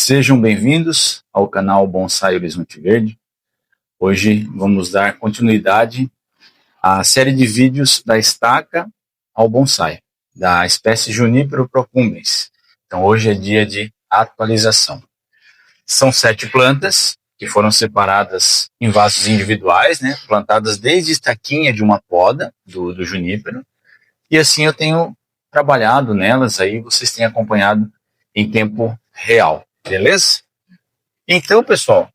Sejam bem-vindos ao canal Bonsai Horizonte Verde. Hoje vamos dar continuidade à série de vídeos da estaca ao bonsai, da espécie Junípero procumbens. Então hoje é dia de atualização. São 7 plantas que foram separadas em vasos individuais, né, plantadas desde estaquinha de uma poda do junípero. E assim eu tenho trabalhado nelas, aí vocês têm acompanhado em tempo real, beleza? Então, pessoal,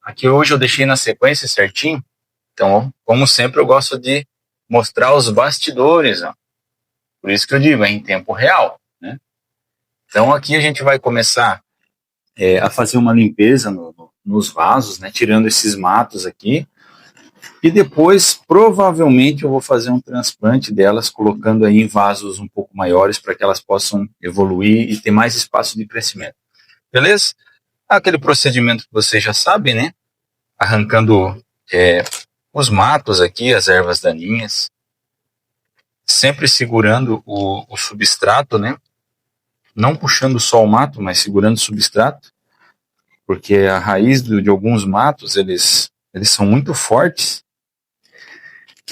aqui hoje eu deixei na sequência certinho. Então, como sempre, eu gosto de mostrar os bastidores, ó. Por isso que eu digo, é em tempo real, né? Então, aqui a gente vai começar a fazer uma limpeza nos vasos, né? Tirando esses matos aqui. E depois, provavelmente, eu vou fazer um transplante delas, colocando aí em vasos um pouco maiores, para que elas possam evoluir e ter mais espaço de crescimento. Beleza? Aquele procedimento que vocês já sabem, né? Arrancando os matos aqui, as ervas daninhas, sempre segurando o substrato, né? Não puxando só o mato, mas segurando o substrato, porque a raiz de alguns matos, eles são muito fortes,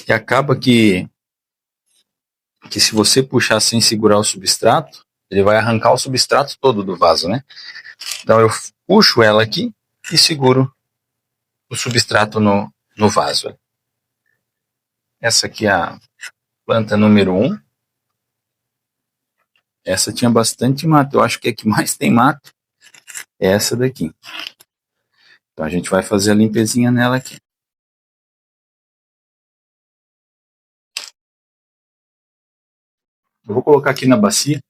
e acaba que se você puxar sem segurar o substrato, ele vai arrancar o substrato todo do vaso, né? Então eu puxo ela aqui e seguro o substrato no vaso. Essa aqui é a planta número 1. Essa tinha bastante mato. Eu acho que a que mais tem mato é essa daqui. Então a gente vai fazer a limpezinha nela aqui. Eu vou colocar aqui na bacia,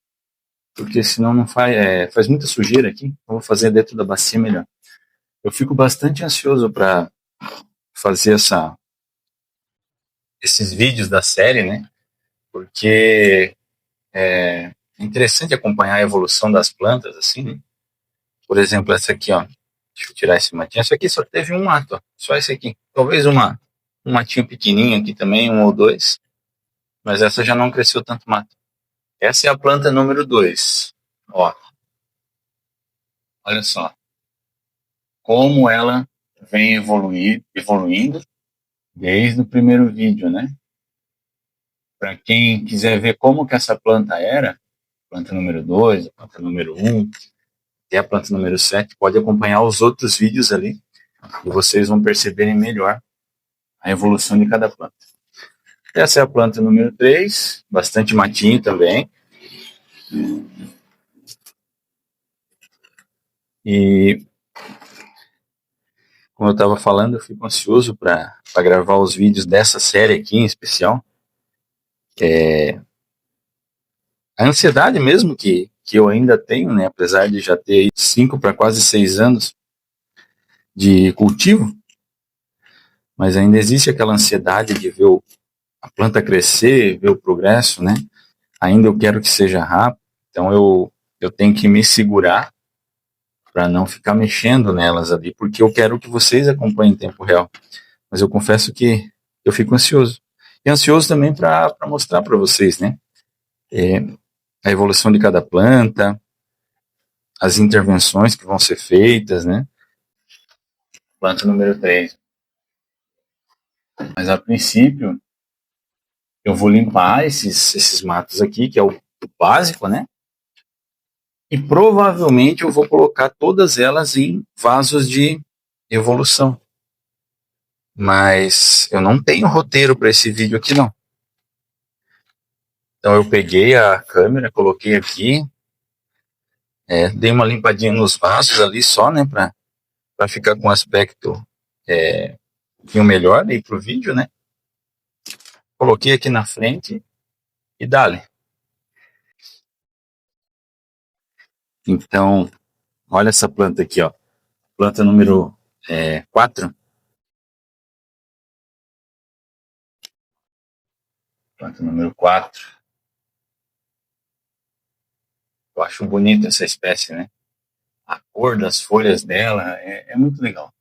porque senão não faz muita sujeira aqui. Eu vou fazer dentro da bacia melhor. Eu fico bastante ansioso para fazer esses vídeos da série, né? Porque é interessante acompanhar a evolução das plantas, assim, né? Por exemplo, essa aqui, ó. Deixa eu tirar esse matinho. Essa aqui só teve um mato, ó. Só esse aqui. Talvez um matinho pequenininho aqui também, 1 ou 2. Mas essa já não cresceu tanto mato. Essa é a planta número 2. Ó. Olha só. Como ela vem evoluindo desde o primeiro vídeo, né? Para quem quiser ver como que essa planta era, planta número 2, planta número 1, até a planta número 7, pode acompanhar os outros vídeos ali e vocês vão perceberem melhor a evolução de cada planta. Essa é a planta número 3, bastante matinho também. E, como eu estava falando, eu fico ansioso para gravar os vídeos dessa série aqui em especial. A ansiedade mesmo que eu ainda tenho, né, apesar de já ter 5 para quase 6 anos de cultivo, mas ainda existe aquela ansiedade de ver a planta crescer, ver o progresso, né? Ainda eu quero que seja rápido, então eu tenho que me segurar para não ficar mexendo nelas ali, porque eu quero que vocês acompanhem em tempo real. Mas eu confesso que eu fico ansioso. E ansioso também para mostrar para vocês, né? A evolução de cada planta, as intervenções que vão ser feitas, né? Planta número 3. Mas a princípio, eu vou limpar esses matos aqui, que é o básico, né? E provavelmente eu vou colocar todas elas em vasos de evolução. Mas eu não tenho roteiro para esse vídeo aqui, não. Então eu peguei a câmera, coloquei aqui, dei uma limpadinha nos vasos ali só, né, para ficar com um aspecto um pouquinho melhor aí pro vídeo, né. Coloquei aqui na frente e dali. Então, olha essa planta aqui, ó. Planta número 4. Planta número 4. Eu acho bonita essa espécie, né? A cor das folhas dela é muito legal.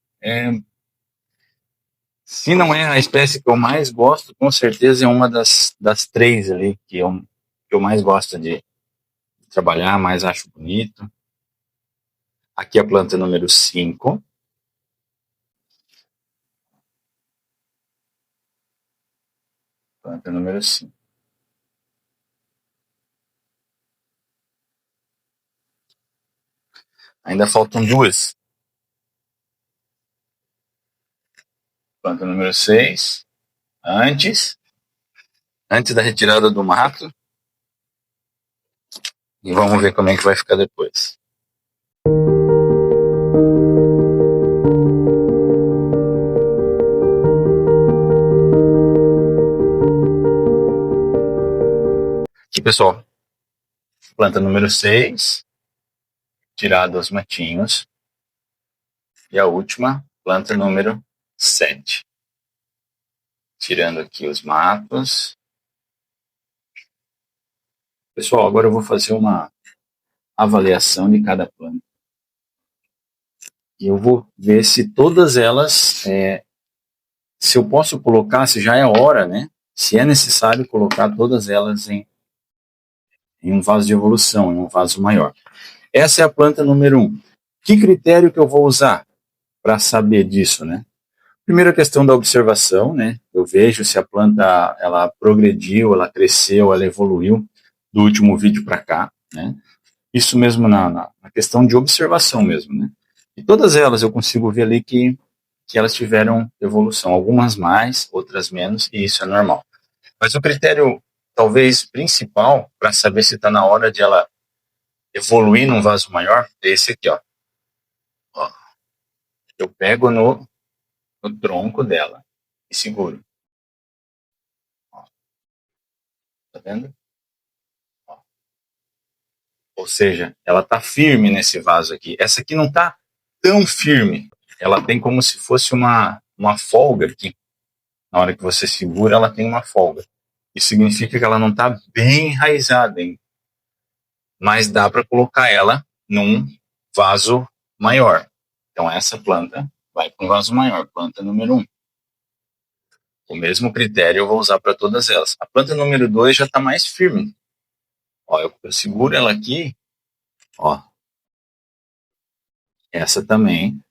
Se não é a espécie que eu mais gosto, com certeza é uma das 3 ali que eu mais gosto de trabalhar, mais acho bonito. Aqui a planta número 5. Planta número 5. Ainda faltam 2. Planta número 6. Antes da retirada do mato. E vamos ver como é que vai ficar depois. Aqui, pessoal, planta número 6, tirado os matinhos. E a última, planta número 7. Tirando aqui os matos. Pessoal, agora eu vou fazer uma avaliação de cada planta. E eu vou ver se todas elas, se eu posso colocar, se já é hora, né? Se é necessário colocar todas elas em um vaso de evolução, em um vaso maior. Essa é a planta número 1. Que critério que eu vou usar para saber disso, né? Primeiro a questão da observação, né? Eu vejo se a planta ela progrediu, ela cresceu, ela evoluiu do último vídeo para cá, né? Isso mesmo na questão de observação mesmo, né? E todas elas eu consigo ver ali que elas tiveram evolução, algumas mais, outras menos, e isso é normal. Mas o critério, talvez, principal para saber se está na hora de ela evoluir num vaso maior é esse aqui, ó. Eu pego no tronco dela e seguro. Ó. Tá vendo? Ó. Ou seja, ela está firme nesse vaso aqui. Essa aqui não está tão firme. Ela tem como se fosse uma folga aqui. Na hora que você segura, ela tem uma folga. Isso significa que ela não está bem enraizada, hein? Mas dá para colocar ela num vaso maior. Então essa planta vai para um vaso maior, planta número 1. O mesmo critério eu vou usar para todas elas. A planta número 2 já está mais firme. Ó, eu seguro ela aqui, ó. Essa também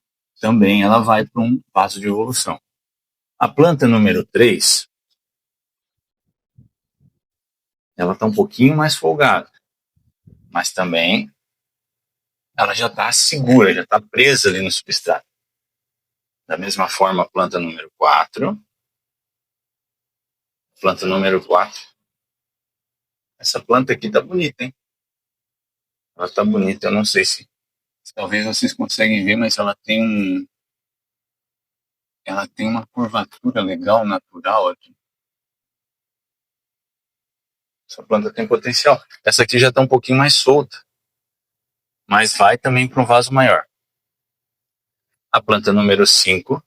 ela vai para um vaso de evolução. A planta número 3, ela está um pouquinho mais folgada, mas também ela já está segura, já está presa ali no substrato. Da mesma forma, a planta número 4. Planta número 4. Essa planta aqui tá bonita, hein? Ela tá bonita, eu não sei se talvez vocês conseguem ver, mas ela tem uma curvatura legal, natural aqui. Essa planta tem potencial. Essa aqui já está um pouquinho mais solta, mas vai também para um vaso maior. A planta número 5.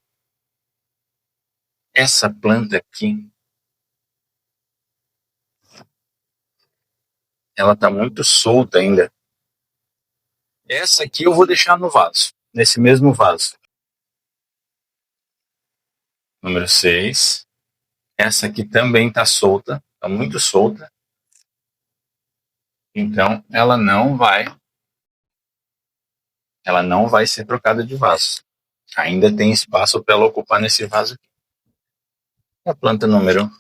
Essa planta aqui, ela está muito solta ainda. Essa aqui eu vou deixar no vaso, nesse mesmo vaso. Número 6. Essa aqui também está solta, está muito solta. Então, ela não vai ser trocada de vaso. Ainda tem espaço para ela ocupar nesse vaso aqui. A planta número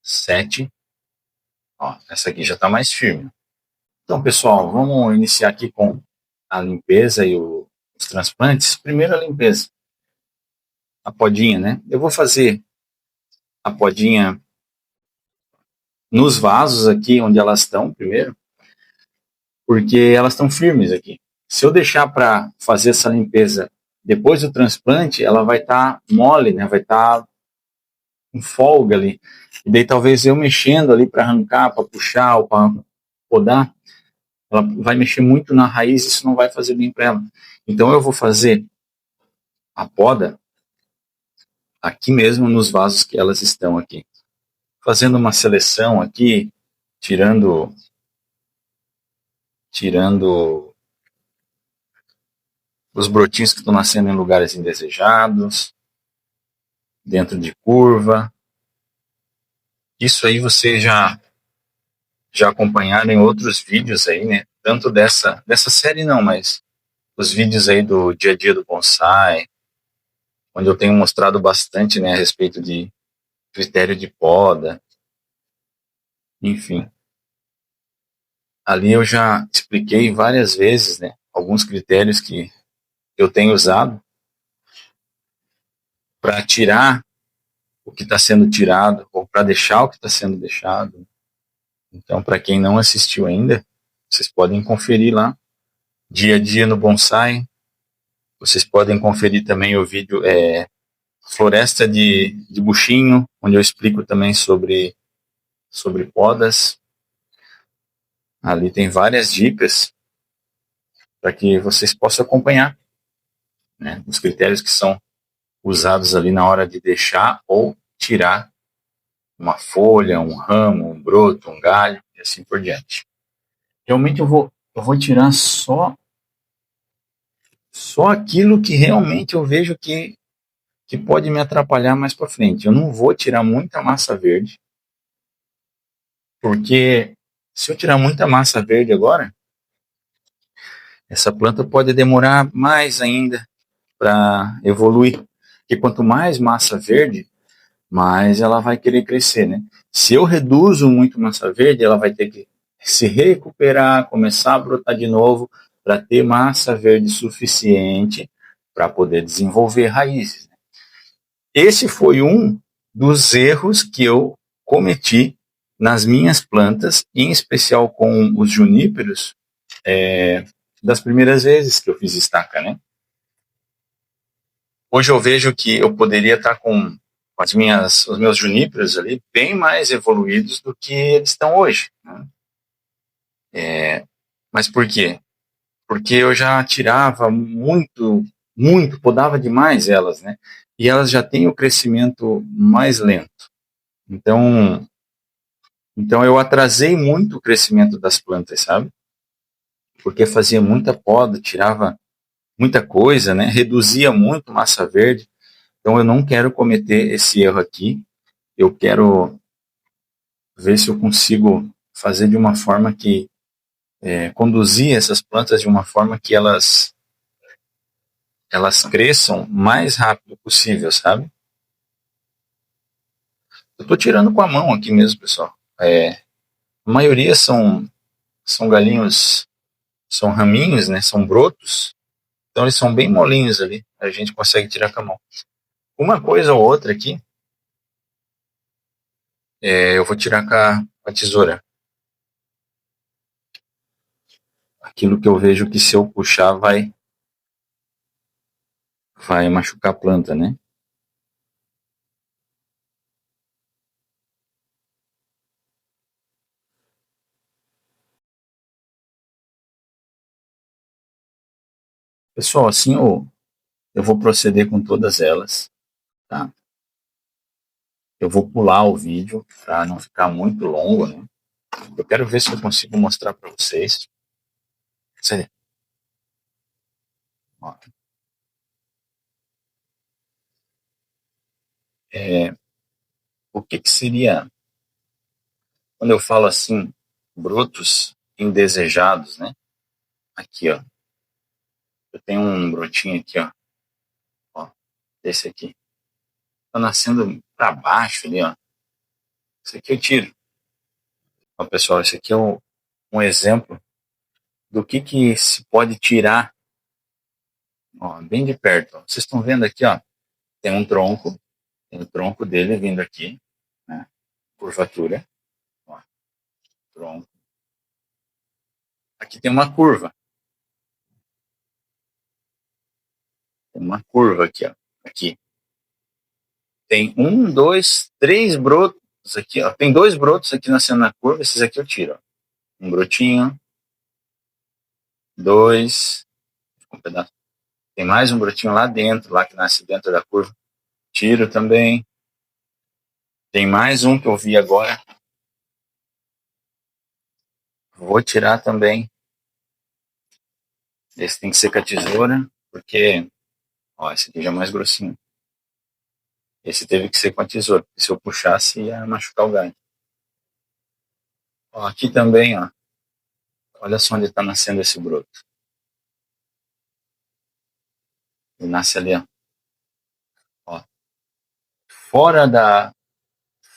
7. Ó, essa aqui já está mais firme. Então, pessoal, vamos iniciar aqui com a limpeza e os transplantes. Primeiro a limpeza. A podinha, né? Eu vou fazer a podinha nos vasos aqui onde elas estão primeiro, porque elas estão firmes aqui. Se eu deixar para fazer essa limpeza depois do transplante, ela vai estar mole, né? Vai estar com folga ali. E daí talvez eu mexendo ali para arrancar, para puxar ou para podar, ela vai mexer muito na raiz e isso não vai fazer bem para ela. Então eu vou fazer a poda aqui mesmo nos vasos que elas estão aqui. Fazendo uma seleção aqui, tirando os brotinhos que estão nascendo em lugares indesejados, dentro de curva. Isso aí você já acompanharam em outros vídeos aí, né? Tanto dessa série não, mas os vídeos aí do dia a dia do bonsai, onde eu tenho mostrado bastante, né, a respeito de critério de poda, enfim. Ali eu já expliquei várias vezes, né, alguns critérios que eu tenho usado para tirar o que está sendo tirado ou para deixar o que está sendo deixado. Então, para quem não assistiu ainda, vocês podem conferir lá, dia a dia no bonsai. Vocês podem conferir também o vídeo Floresta de Buchinho, onde eu explico também sobre podas. Ali tem várias dicas para que vocês possam acompanhar, né, os critérios que são usados ali na hora de deixar ou tirar uma folha, um ramo, um broto, um galho e assim por diante. Realmente eu vou tirar só aquilo que realmente eu vejo que pode me atrapalhar mais para frente. Eu não vou tirar muita massa verde, porque se eu tirar muita massa verde agora, essa planta pode demorar mais ainda para evoluir. Porque quanto mais massa verde, mais ela vai querer crescer, né? Se eu reduzo muito massa verde, ela vai ter que se recuperar, começar a brotar de novo, para ter massa verde suficiente para poder desenvolver raízes. Esse foi um dos erros que eu cometi nas minhas plantas, em especial com os juníperos, das primeiras vezes que eu fiz estaca, né? Hoje eu vejo que eu poderia estar com os meus juníperos ali bem mais evoluídos do que eles estão hoje, né? Mas por quê? Porque eu já tirava muito, podava demais elas, né? E elas já têm o crescimento mais lento. Então eu atrasei muito o crescimento das plantas, sabe? Porque fazia muita poda, tirava muita coisa, né? Reduzia muito massa verde. Então eu não quero cometer esse erro aqui. Eu quero ver se eu consigo fazer de uma forma que conduzir essas plantas de uma forma que elas cresçam mais rápido possível, sabe? Eu estou tirando com a mão aqui mesmo, pessoal. A maioria são galinhos, são raminhos, né? São brotos. Então eles são bem molinhos ali. A gente consegue tirar com a mão. Uma coisa ou outra aqui, eu vou tirar com a tesoura. Aquilo que eu vejo que se eu puxar vai machucar a planta, né? Pessoal, assim eu vou proceder com todas elas, tá? Eu vou pular o vídeo para não ficar muito longo, né? Eu quero ver se eu consigo mostrar para vocês. Ó, o que seria, quando eu falo assim, brotos indesejados, né? Aqui, ó. Eu tenho um brotinho aqui, ó, esse aqui. Tá nascendo para baixo ali, ó. Esse aqui eu tiro. Ó, pessoal, esse aqui é um exemplo do que se pode tirar, ó, bem de perto. Ó. Vocês estão vendo aqui, ó, tem o tronco dele vindo aqui, né? Curvatura, ó, tronco. Aqui tem uma curva aqui, ó, aqui. Tem um, dois, três brotos aqui, ó. Tem dois brotos aqui nascendo na curva, esses aqui eu tiro, ó. Um brotinho, dois, um pedaço. Tem mais um brotinho lá dentro, lá que nasce dentro da curva. Tiro também. Tem mais um que eu vi agora. Vou tirar também. Esse tem que ser com a tesoura, porque, ó, esse aqui já é mais grossinho. Esse teve que ser com a tesoura, se eu puxasse ia machucar o galho. Ó, aqui também, ó. Olha só onde está nascendo esse broto. Ele nasce ali, ó, fora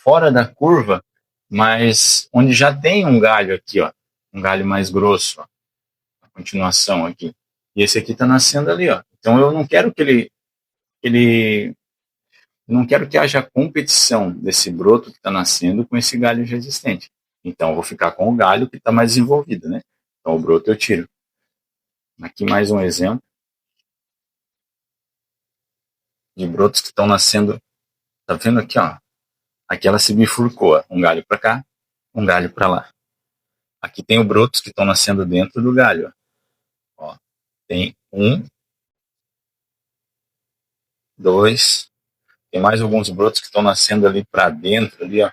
fora da curva, mas onde já tem um galho aqui, ó, um galho mais grosso, ó, a continuação aqui. E esse aqui está nascendo ali, ó. Então eu não quero que ele não quero que haja competição desse broto que está nascendo com esse galho já existente. Então eu vou ficar com o galho que está mais desenvolvido, né? Então o broto eu tiro. Aqui mais um exemplo de brotos que estão nascendo. Tá vendo aqui, ó? Aqui ela se bifurcou, um galho para cá, um galho para lá. Aqui tem os brotos que estão nascendo dentro do galho, ó. Tem um, dois, tem mais alguns brotos que estão nascendo ali para dentro, ali, ó,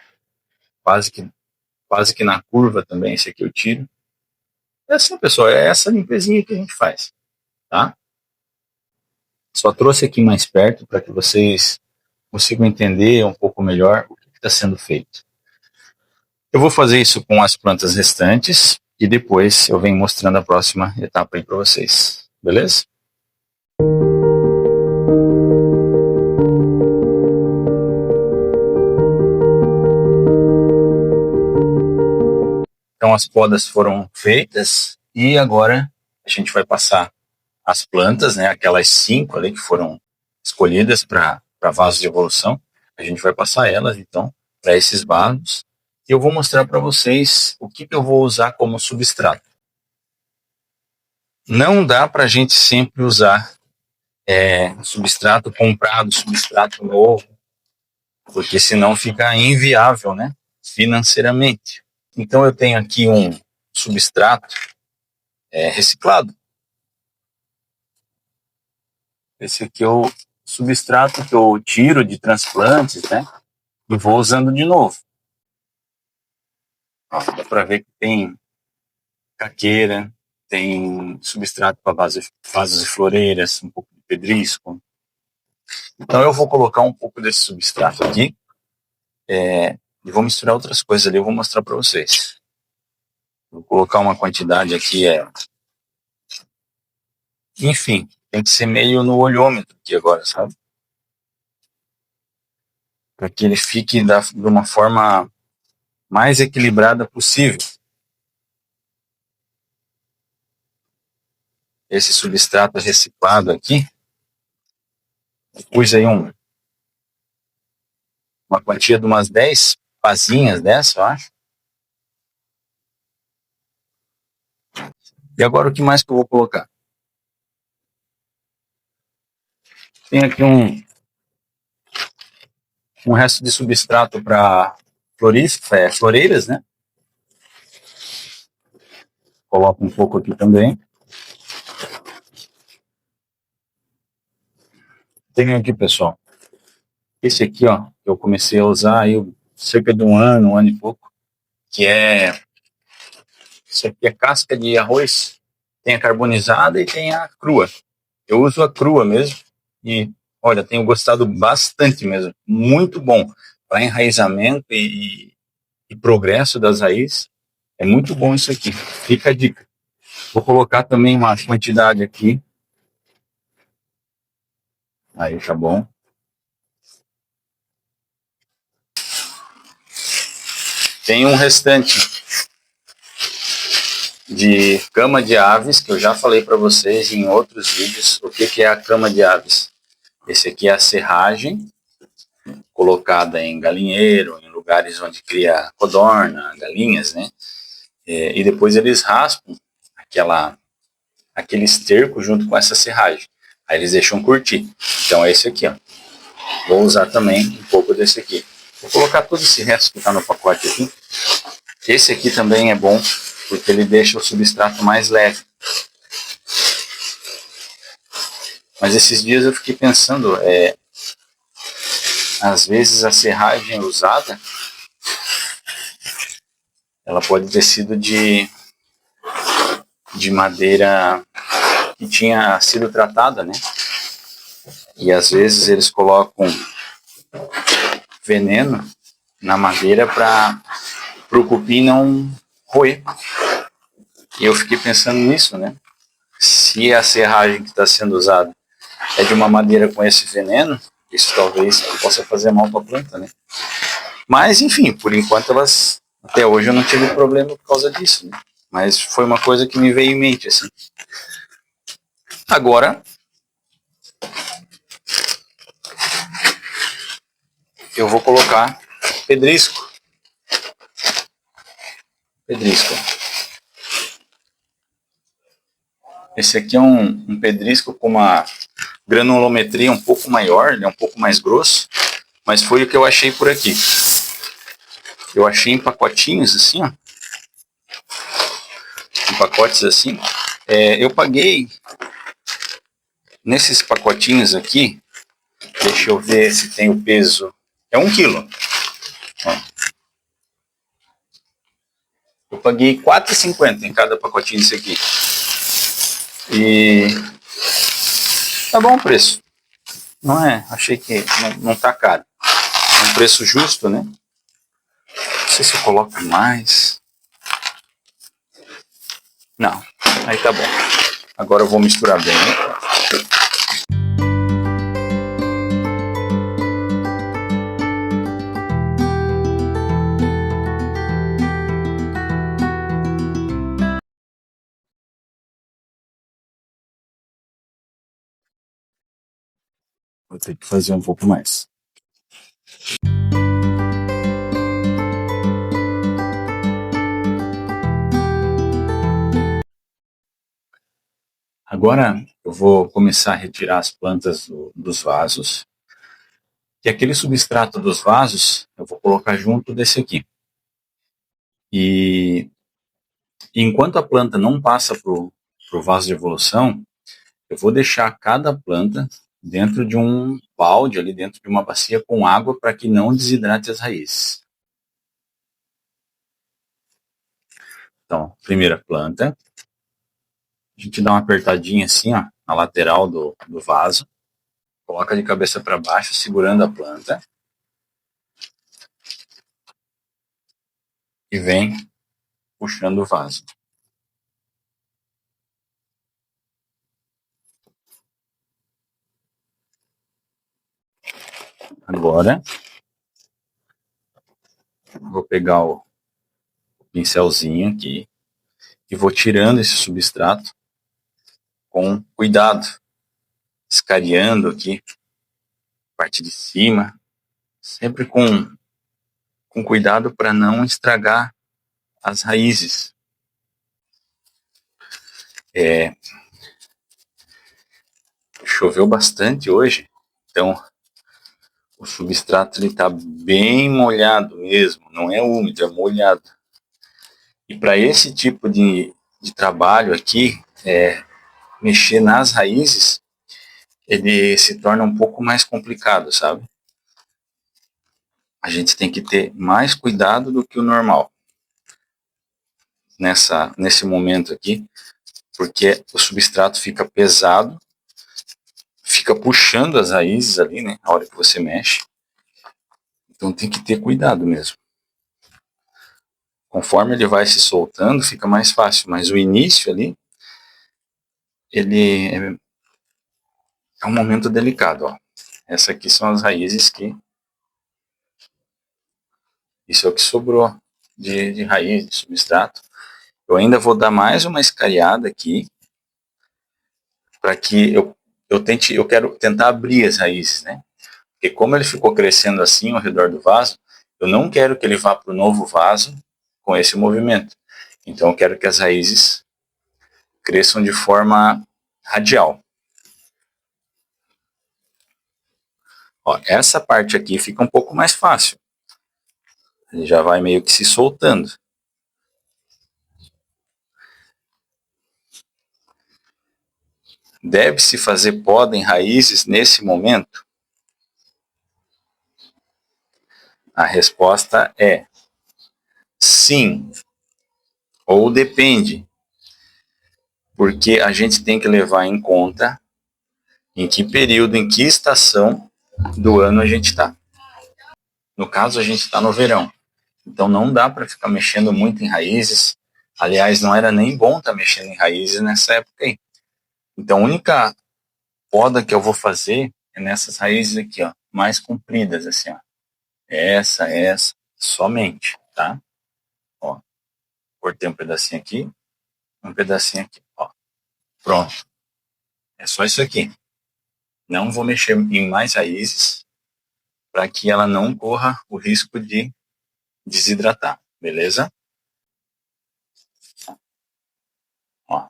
quase que na curva também. Esse aqui eu tiro. É assim, pessoal, é essa limpezinha que a gente faz, tá? Só trouxe aqui mais perto para que vocês consigam entender um pouco melhor o que está sendo feito. Eu vou fazer isso com as plantas restantes e depois eu venho mostrando a próxima etapa aí para vocês, beleza? Então as podas foram feitas e agora a gente vai passar as plantas, né, aquelas 5 ali que foram escolhidas para vasos de evolução, a gente vai passar elas então para esses vasos e eu vou mostrar para vocês o que eu vou usar como substrato. Não dá para a gente sempre usar substrato comprado, substrato novo, porque senão fica inviável, né, financeiramente. Então eu tenho aqui um substrato reciclado. Esse aqui é o substrato que eu tiro de transplantes, né, e vou usando de novo. Ó, dá para ver que tem caqueira, tem substrato para vasos e floreiras, um pouco de pedrisco. Então eu vou colocar um pouco desse substrato aqui e vou misturar outras coisas ali, eu vou mostrar para vocês. Vou colocar uma quantidade aqui, enfim, tem que ser meio no olhômetro aqui agora, sabe? Para que ele fique de uma forma mais equilibrada possível. Esse substrato reciclado aqui, pus aí uma quantia de umas 10 pazinhas dessa, eu acho. E agora o que mais que eu vou colocar? Tem aqui um resto de substrato para floreiras, né? Coloco um pouco aqui também. Tenho aqui, pessoal, esse aqui, ó, que eu comecei a usar aí cerca de um ano e pouco, que isso aqui é casca de arroz. Tem a carbonizada e tem a crua. Eu uso a crua mesmo e, olha, tenho gostado bastante mesmo. Muito bom para enraizamento e progresso das raízes. É muito bom isso aqui. Fica a dica. Vou colocar também uma quantidade aqui. Aí, tá bom. Tem um restante de cama de aves, que eu já falei para vocês em outros vídeos o que é a cama de aves. Esse aqui é a serragem colocada em galinheiro, em lugares onde cria codorna, galinhas, né? E depois eles raspam aquele esterco junto com essa serragem. Aí eles deixam curtir. Então é esse aqui, ó. Vou usar também um pouco desse aqui. Vou colocar todo esse resto que está no pacote aqui. Esse aqui também é bom, porque ele deixa o substrato mais leve. Mas esses dias eu fiquei pensando, às vezes a serragem usada, ela pode ter sido de madeira que tinha sido tratada, né? E às vezes eles colocam veneno na madeira para o cupim não roer. E eu fiquei pensando nisso, né? Se a serragem que está sendo usada é de uma madeira com esse veneno, isso talvez possa fazer mal para a planta, né? Mas, enfim, por enquanto até hoje eu não tive problema por causa disso, né? Mas foi uma coisa que me veio em mente, assim. Agora, eu vou colocar pedrisco. Pedrisco. Esse aqui é um pedrisco com uma granulometria um pouco maior, ele é um pouco mais grosso, mas foi o que eu achei por aqui. Eu achei em pacotinhos assim, ó. Em pacotes assim. Eu paguei nesses pacotinhos aqui. Deixa eu ver se tem o peso. É 1 quilo. Ó. Eu paguei R$4,50 em cada pacotinho desse aqui. E tá bom o preço. Não é? Achei que não tá caro. É um preço justo, né? Não sei se eu coloco mais. Não, aí tá bom. Agora eu vou misturar bem. Vou ter que fazer um pouco mais. Agora eu vou começar a retirar as plantas dos vasos. E aquele substrato dos vasos eu vou colocar junto desse aqui. E enquanto a planta não passa para o vaso de evolução, eu vou deixar cada planta dentro de um balde, ali dentro de uma bacia com água para que não desidrate as raízes. Então, primeira planta, a gente dá uma apertadinha assim, ó, na lateral do vaso, coloca de cabeça para baixo, segurando a planta, e vem puxando o vaso. Agora, vou pegar o pincelzinho aqui e vou tirando esse substrato com cuidado, escariando aqui, parte de cima, sempre com cuidado para não estragar as raízes. Choveu bastante hoje, então o substrato está bem molhado mesmo, não é úmido, é molhado. E para esse tipo de trabalho aqui, mexer nas raízes, ele se torna um pouco mais complicado, sabe? A gente tem que ter mais cuidado do que o normal nesse momento aqui, porque o substrato fica pesado, fica puxando as raízes ali, né, na hora que você mexe. Então tem que ter cuidado mesmo. Conforme ele vai se soltando, fica mais fácil, mas o início ali, ele é um momento delicado, ó. Essas aqui são as raízes que... Isso é o que sobrou de raiz, de substrato. Eu ainda vou dar mais uma escariada aqui, para que eu quero tentar abrir as raízes, né? Porque como ele ficou crescendo assim ao redor do vaso, eu não quero que ele vá para o novo vaso com esse movimento. Então eu quero que as raízes cresçam de forma radial. Ó, essa parte aqui fica um pouco mais fácil. Ele já vai meio que se soltando. Deve-se fazer poda em raízes nesse momento? A resposta é sim, ou depende, porque a gente tem que levar em conta em que período, em que estação do ano a gente está. No caso, a gente está no verão, então não dá para ficar mexendo muito em raízes. Aliás, não era nem bom estar mexendo em raízes nessa época aí. Então, o único poda que eu vou fazer é nessas raízes aqui, ó, mais compridas, assim, ó. Essa, somente, tá? Ó, cortei um pedacinho aqui, ó. Pronto. É só isso aqui. Não vou mexer em mais raízes para que ela não corra o risco de desidratar, beleza? Ó.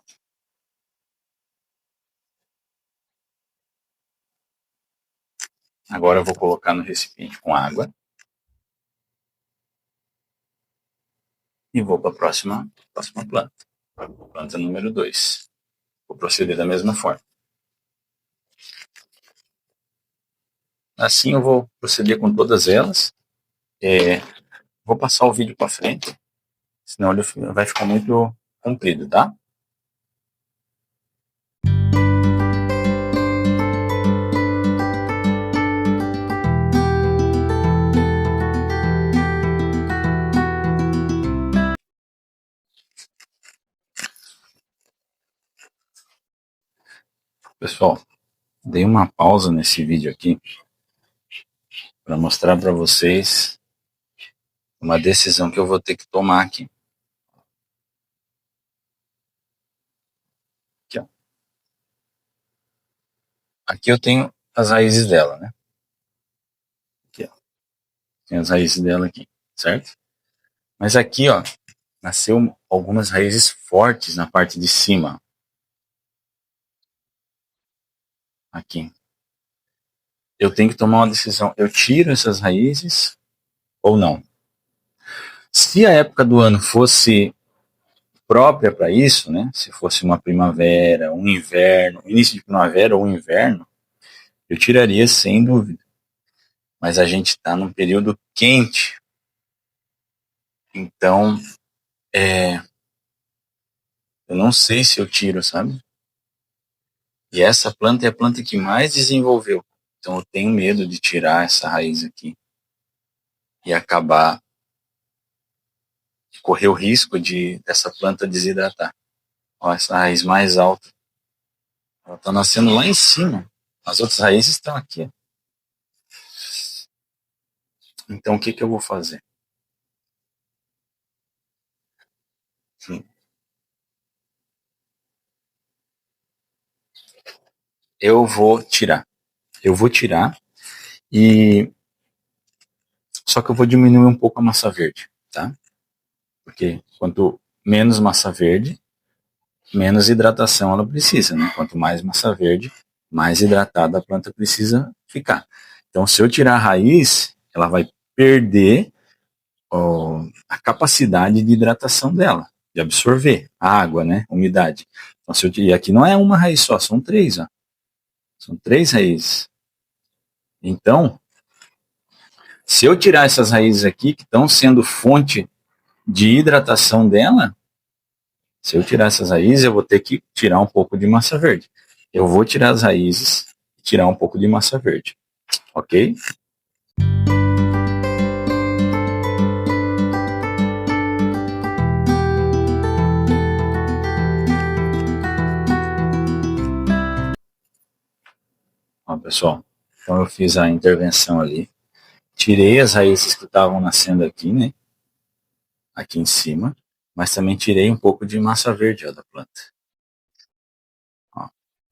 Agora eu vou colocar no recipiente com água. E vou para a próxima planta. Planta número 2. Vou proceder da mesma forma. Assim eu vou proceder com todas elas. Vou passar o vídeo para frente, senão ele vai ficar muito comprido, tá? Pessoal, dei uma pausa nesse vídeo aqui para mostrar para vocês uma decisão que eu vou ter que tomar aqui. Aqui, ó. Aqui eu tenho as raízes dela, né? Aqui, ó. Tem as raízes dela aqui, certo? Mas aqui, ó, nasceu algumas raízes fortes na parte de cima. Aqui. Eu tenho que tomar uma decisão. Eu tiro essas raízes ou não? Se a época do ano fosse própria para isso, né? Se fosse uma primavera, um inverno, início de primavera ou inverno, eu tiraria sem dúvida. Mas a gente está num período quente, então eu não sei se eu tiro, sabe? E essa planta é a planta que mais desenvolveu, então eu tenho medo de tirar essa raiz aqui e acabar de correr o risco de dessa planta desidratar. Ó, essa raiz mais alta, ela está nascendo lá em cima. As outras raízes estão aqui. Então o que eu vou fazer? Eu vou tirar. Eu vou tirar e só que eu vou diminuir um pouco a massa verde, tá? Porque quanto menos massa verde, menos hidratação ela precisa, né? Quanto mais massa verde, mais hidratada a planta precisa ficar. Então, se eu tirar a raiz, ela vai perder a capacidade de hidratação dela, de absorver a água, né? Umidade. Então, se eu tirar aqui, não é uma raiz só, são três, ó. São três raízes. Então, se eu tirar essas raízes aqui, que estão sendo fonte de hidratação dela, se eu tirar essas raízes, eu vou ter que tirar um pouco de massa verde. Eu vou tirar as raízes e tirar um pouco de massa verde. Ok? Ó, pessoal, então eu fiz a intervenção ali. Tirei as raízes que estavam nascendo aqui, né? Aqui em cima. Mas também tirei um pouco de massa verde, ó, da planta. Ó,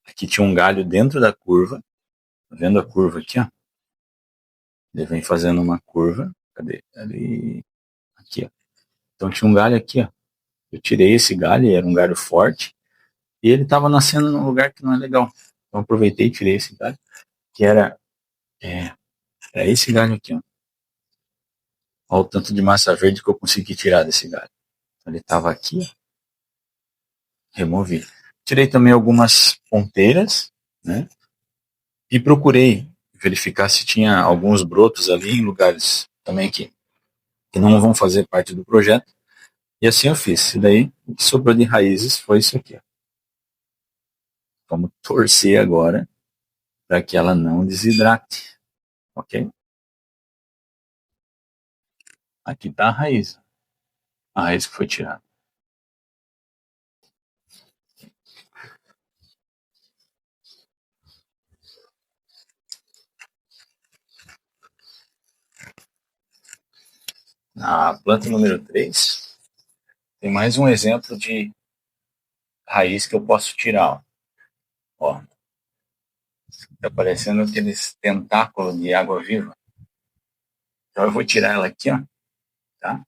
aqui tinha um galho dentro da curva. Tá vendo a curva aqui, ó? Ele vem fazendo uma curva. Cadê? Ali. Aqui, ó. Então tinha um galho aqui, ó. Eu tirei esse galho, era um galho forte. E ele estava nascendo num lugar que não é legal. Então aproveitei e tirei esse galho, que era esse galho aqui, ó. Olha o tanto de massa verde que eu consegui tirar desse galho. Então, ele estava aqui, ó. Removi. Tirei também algumas ponteiras, né? E procurei verificar se tinha alguns brotos ali em lugares também que não vão fazer parte do projeto. E assim eu fiz. E daí, o que sobrou de raízes foi isso aqui, ó. Vamos torcer agora para que ela não desidrate, ok? Aqui está a raiz que foi tirada. Na planta número 3, tem mais um exemplo de raiz que eu posso tirar. Ó, tá parecendo aqueles tentáculos de água-viva. Então eu vou tirar ela aqui, ó, tá?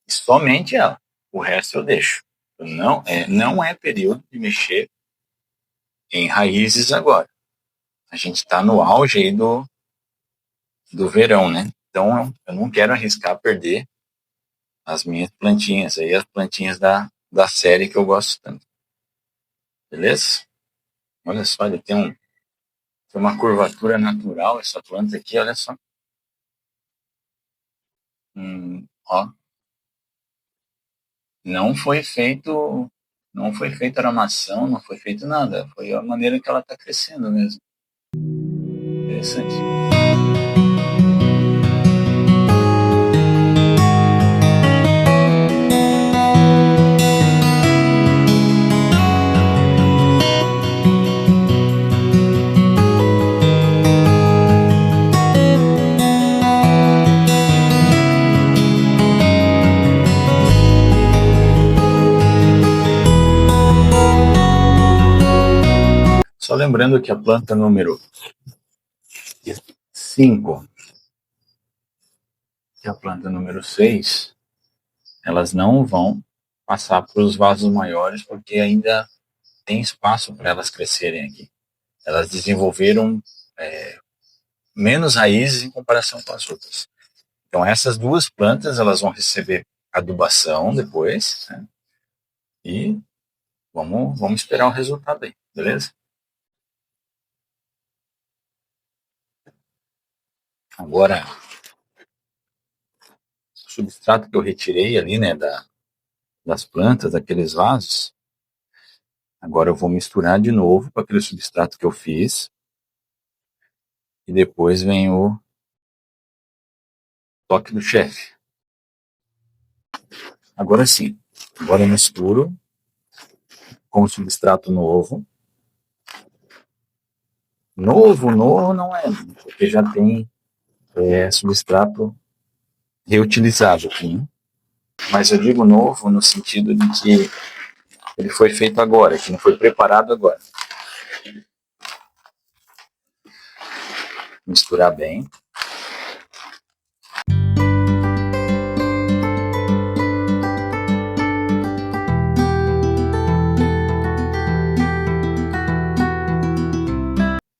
E somente ela. O resto eu deixo. Não é período de mexer em raízes agora. A gente está no auge aí do verão, né? Então eu não quero arriscar perder as minhas plantinhas aí, as plantinhas da série que eu gosto tanto. Beleza? Olha só, ele tem uma curvatura natural, essa planta aqui, olha só. Ó, não foi feito, não foi feita aramação, não foi feito nada. Foi a maneira que ela está crescendo mesmo. Interessante. Só lembrando que a planta número 5 e a planta número 6, elas não vão passar para os vasos maiores porque ainda tem espaço para elas crescerem aqui. Elas desenvolveram menos raízes em comparação com as outras. Então essas duas plantas elas vão receber adubação depois, né? E vamos esperar o resultado aí, beleza? Agora, o substrato que eu retirei ali, né, das plantas, daqueles vasos, agora eu vou misturar de novo com aquele substrato que eu fiz. E depois vem o toque do chefe. Agora sim, agora eu misturo com o substrato novo. Novo não é, porque já tem substrato reutilizado aqui, né? Mas eu digo novo no sentido de que ele foi feito agora, que não foi preparado agora. Misturar bem.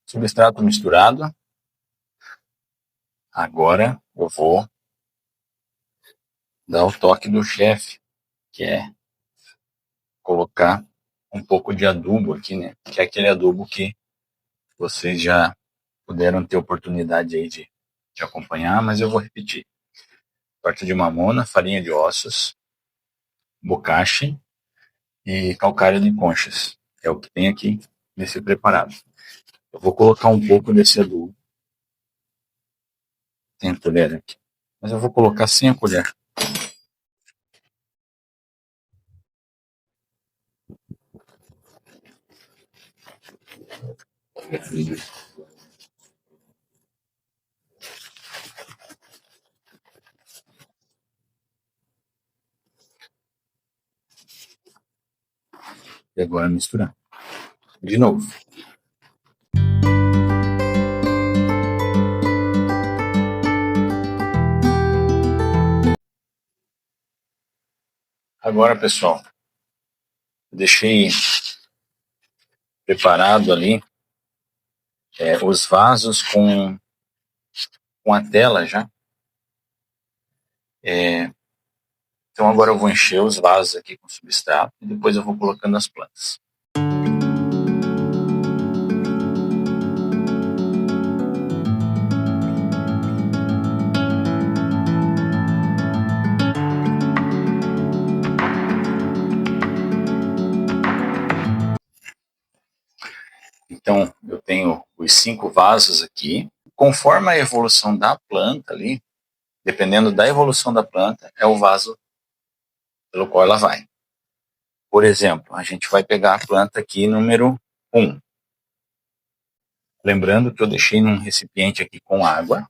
Substrato misturado. Agora eu vou dar o toque do chefe, que é colocar um pouco de adubo aqui, né? Que é aquele adubo que vocês já puderam ter oportunidade aí de acompanhar, mas eu vou repetir. Torta de mamona, farinha de ossos, bocashi e calcário de conchas. É o que tem aqui nesse preparado. Eu vou colocar um pouco desse adubo. Tem colher aqui. Mas eu vou colocar sem a colher. E agora misturar. De novo. Agora, pessoal, eu deixei preparado ali os vasos com a tela já. Então agora eu vou encher os vasos aqui com substrato e depois eu vou colocando as plantas. Então eu tenho os 5 vasos aqui. Conforme a evolução da planta ali, dependendo da evolução da planta, é o vaso pelo qual ela vai. Por exemplo, a gente vai pegar a planta aqui número 1. Lembrando que eu deixei num recipiente aqui com água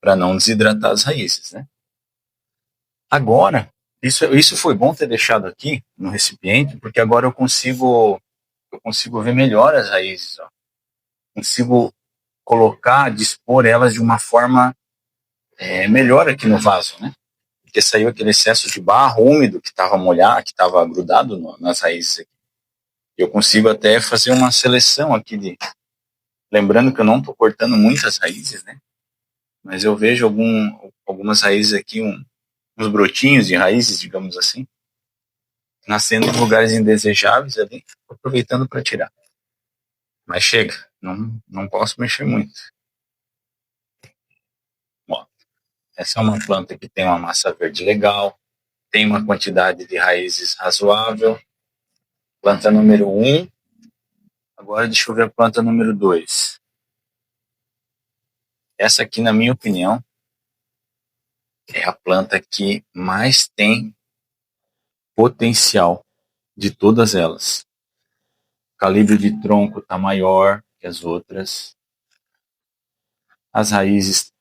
para não desidratar as raízes, né? Agora, isso foi bom ter deixado aqui no recipiente, porque agora eu consigo ver melhor as raízes. Ó. Consigo colocar, dispor elas de uma forma melhor aqui no vaso, né? Porque saiu aquele excesso de barro úmido que estava molhado, que estava grudado nas raízes aqui. Eu consigo até fazer uma seleção aqui lembrando que eu não estou cortando muitas raízes, né? Mas eu vejo algumas raízes aqui, uns brotinhos de raízes, digamos assim, nascendo em lugares indesejáveis ali, aproveitando para tirar. Mas chega, não posso mexer muito. Ó, essa é uma planta que tem uma massa verde legal, tem uma quantidade de raízes razoável. Planta número 1. Agora deixa eu ver a planta número 2. Essa aqui, na minha opinião, é a planta que mais tem potencial de todas elas. O calibre de tronco está maior que as outras. As raízes,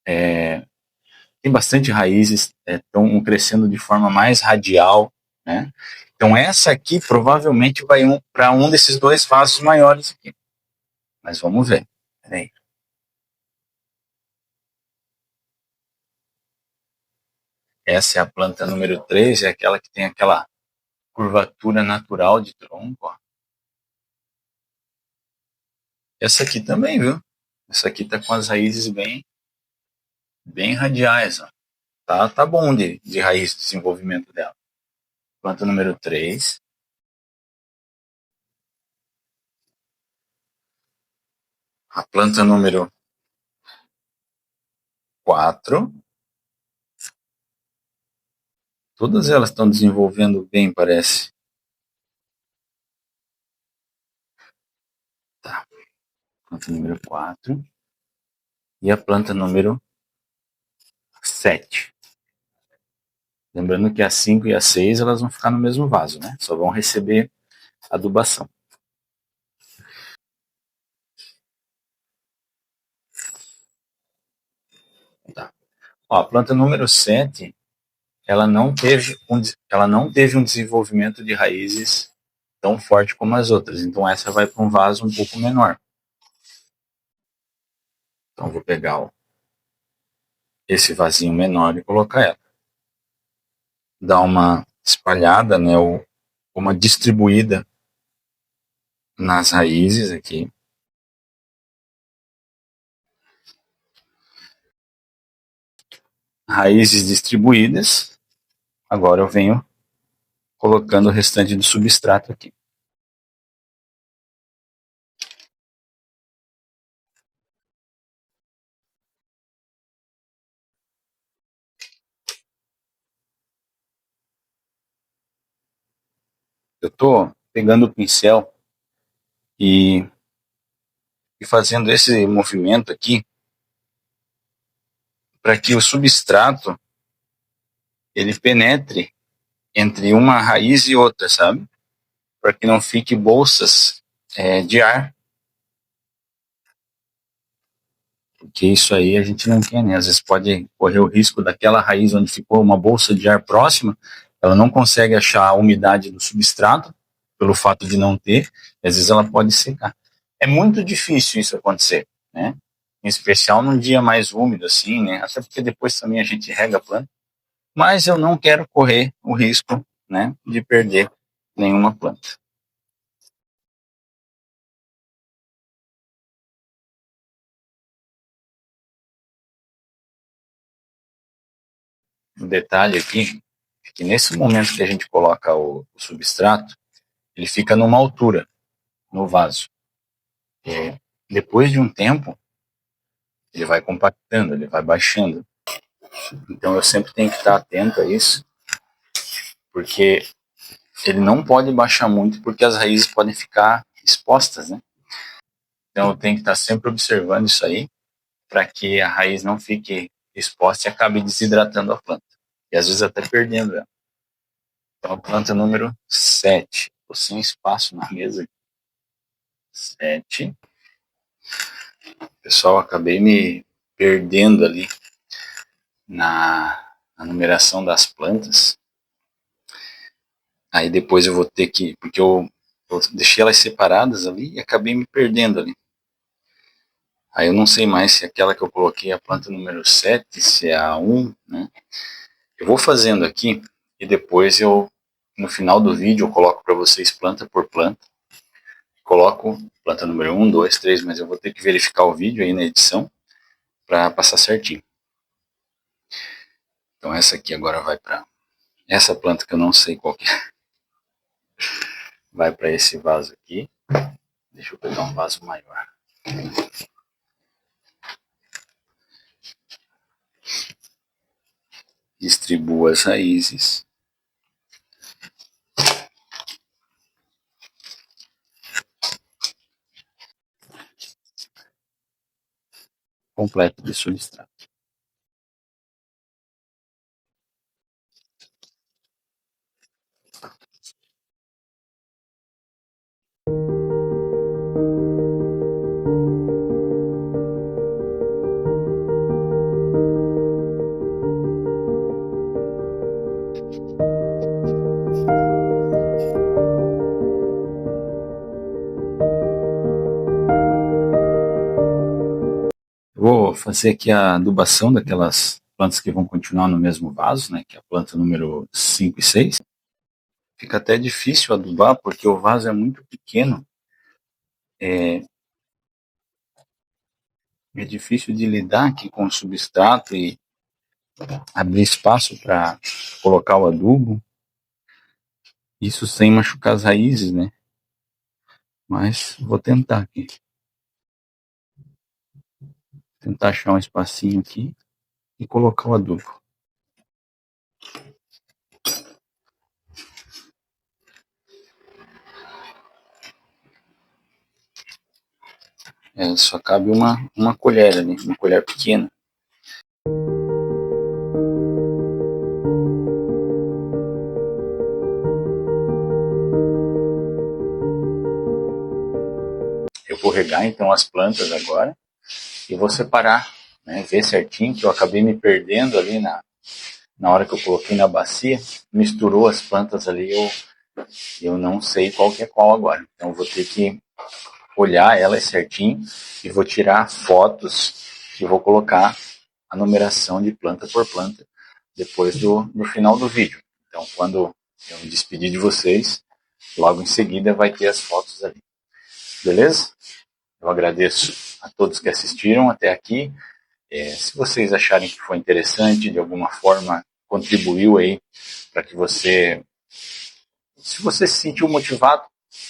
tem bastante raízes, estão crescendo de forma mais radial, né? Então essa aqui provavelmente vai para um desses dois vasos maiores aqui. Mas vamos ver. Peraí. Essa é a planta número 3, é aquela que tem aquela curvatura natural de tronco. Ó. Essa aqui também, viu? Essa aqui tá com as raízes bem radiais. Ó. Tá bom de raiz, de desenvolvimento dela. Planta número 3. A planta número 4. Todas elas estão desenvolvendo bem, parece. Tá. Planta número 4. E a planta número 7. Lembrando que a 5 e a 6 elas vão ficar no mesmo vaso, né? Só vão receber adubação. Tá. Ó, a planta número 7, ela não teve um desenvolvimento de raízes tão forte como as outras. Então essa vai para um vaso um pouco menor. Então vou pegar esse vasinho menor e colocar ela. Dar uma espalhada, né, ou uma distribuída nas raízes aqui. Raízes distribuídas. Agora eu venho colocando o restante do substrato aqui. Eu estou pegando o pincel e fazendo esse movimento aqui para que o substrato ele penetre entre uma raiz e outra, sabe? Para que não fique bolsas de ar, porque isso aí a gente não quer, né? Às vezes pode correr o risco daquela raiz onde ficou uma bolsa de ar próxima, ela não consegue achar a umidade do substrato, pelo fato de não ter, e às vezes ela pode secar. É muito difícil isso acontecer, né? Em especial num dia mais úmido assim, né? Até porque depois também a gente rega a planta. Mas eu não quero correr o risco, né, de perder nenhuma planta. O detalhe aqui é que nesse momento que a gente coloca o substrato, ele fica numa altura no vaso. Depois de um tempo, ele vai compactando, ele vai baixando. Então eu sempre tenho que estar atento a isso, porque ele não pode baixar muito, porque as raízes podem ficar expostas, né? Então eu tenho que estar sempre observando isso aí, para que a raiz não fique exposta e acabe desidratando a planta. E às vezes até perdendo ela. Então a planta número 7. Estou sem espaço na mesa. 7. Pessoal, acabei me perdendo ali na a numeração das plantas. Aí depois eu vou ter que, porque eu deixei elas separadas ali e acabei me perdendo ali. Aí eu não sei mais se aquela que eu coloquei é a planta número 7, se é a 1, né? Eu vou fazendo aqui e depois no final do vídeo eu coloco para vocês planta por planta. Coloco planta número 1, 2, 3, mas eu vou ter que verificar o vídeo aí na edição para passar certinho. Então essa aqui agora vai para essa planta que eu não sei qual que é. Vai para esse vaso aqui. Deixa eu pegar um vaso maior. Distribuo as raízes. Completo de substrato. Vou fazer aqui a adubação daquelas plantas que vão continuar no mesmo vaso, né, que é a planta número 5 e 6. Fica até difícil adubar porque o vaso é muito pequeno. É difícil de lidar aqui com o substrato e abrir espaço para colocar o adubo. Isso sem machucar as raízes, né? Mas vou tentar aqui. Tentar achar um espacinho aqui e colocar o adubo. Só cabe uma colher ali, uma colher pequena. Eu vou regar então as plantas agora e vou separar, né, ver certinho, que eu acabei me perdendo ali na hora que eu coloquei na bacia, misturou as plantas ali, eu não sei qual que é qual agora. Então eu vou ter que olhar elas certinho e vou tirar fotos e vou colocar a numeração de planta por planta depois do final do vídeo. Então quando eu me despedir de vocês, logo em seguida vai ter as fotos ali. Beleza? Eu agradeço a todos que assistiram até aqui. Se vocês acharem que foi interessante, de alguma forma contribuiu aí para que você, se você se sentiu motivado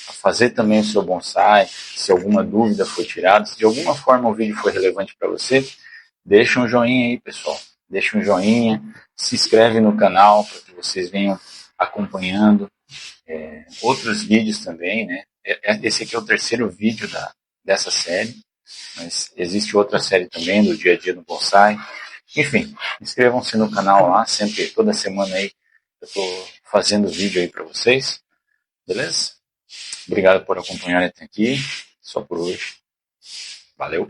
a fazer também o seu bonsai, se alguma dúvida foi tirada, se de alguma forma o vídeo foi relevante para você, deixa um joinha aí, pessoal. Deixa um joinha, se inscreve no canal para que vocês venham acompanhando outros vídeos também, né? Esse aqui é o terceiro vídeo dessa série, mas existe outra série também do dia a dia do bonsai. Enfim, inscrevam-se no canal lá, sempre, toda semana aí eu estou fazendo vídeo aí para vocês, beleza? Obrigado por acompanhar até aqui, só por hoje. Valeu!